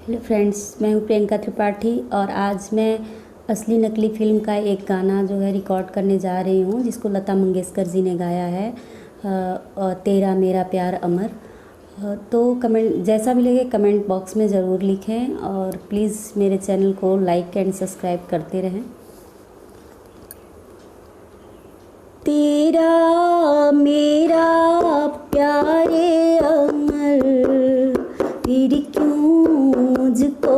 Hello friends, मैं हूँ प्रियंका त्रिपाठी और आज मैं असली नकली फ़िल्म का एक गाना जो है रिकॉर्ड करने जा रही हूँ, जिसको लता मंगेशकर जी ने गाया है। तेरा मेरा प्यार अमर। तो कमेंट जैसा भी लगे कमेंट बॉक्स में ज़रूर लिखें और प्लीज़ मेरे चैनल को लाइक एंड सब्सक्राइब करते रहें। तेरा मेरा प्यारे अमर, फिर क्यों मुझको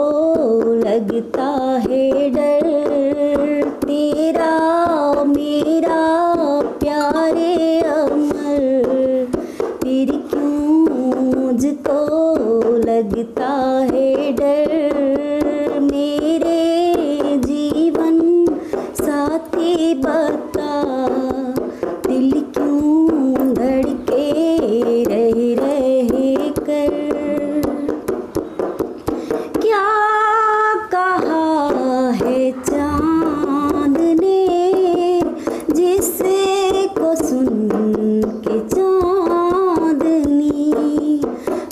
लगता है डर। तेरा मेरा प्यारे अमर, फिर क्यों मुझको लगता है डर। मेरे जीवन साथी बता, दिल क्यों धड़के रह कर। क्या कहा है चाँद ने, जिसे को सुन के चाँदनी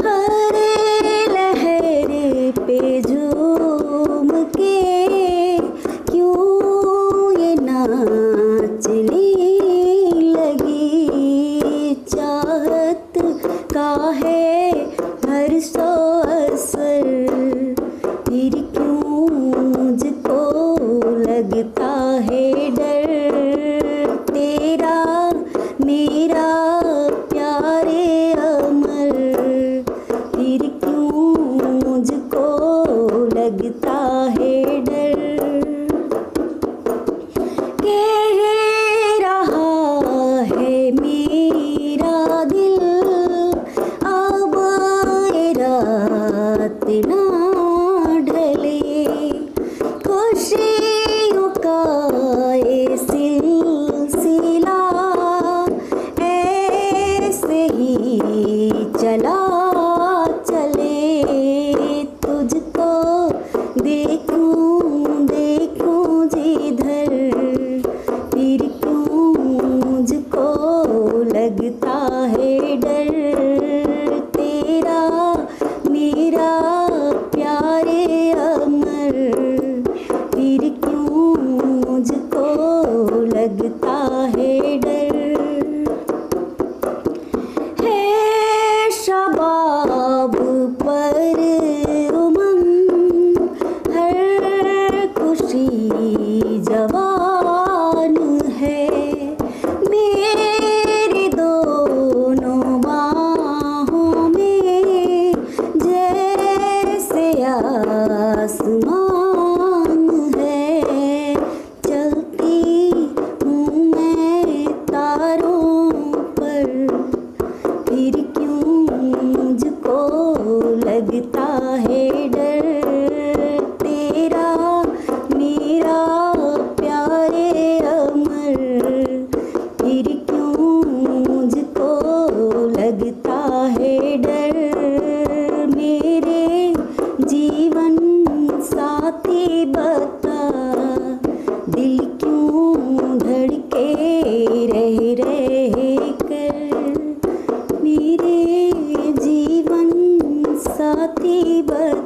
हरे लहरे पे झूम के क्यों ये नाचने लगी। चाहत का है हर सो असर, फिर क्यों मुझको लगता है डर। तेरा मेरा प्यारे अमर, फिर क्यों मुझको लगता है डर। कह रहा है मेरा दिल, अब ये रात ना ढले। खुशियों का ये सिलसिला ऐसे ही चला चले। तुझको देखूं देखूं जिधर, फिर क्यों मुझको लगता है डर। तेरा मेरा प्यारे अमर, फिर क्यों मुझको लगता है डर। है शबाब पर उमंग, हर खुशी जवान है। मेरी दोनों बाहों में जैसे आसमान है। चलती हूँ मैं तारों पर, फिर क्यों मुझको लगता है डर। तेरा मेरा प्यारे अमर, फिर क्यों मुझको लगता है डर। मेरे जीवन साथी बता, दिल क्यों धड़के रह कर। मेरे जीवन साथी बता।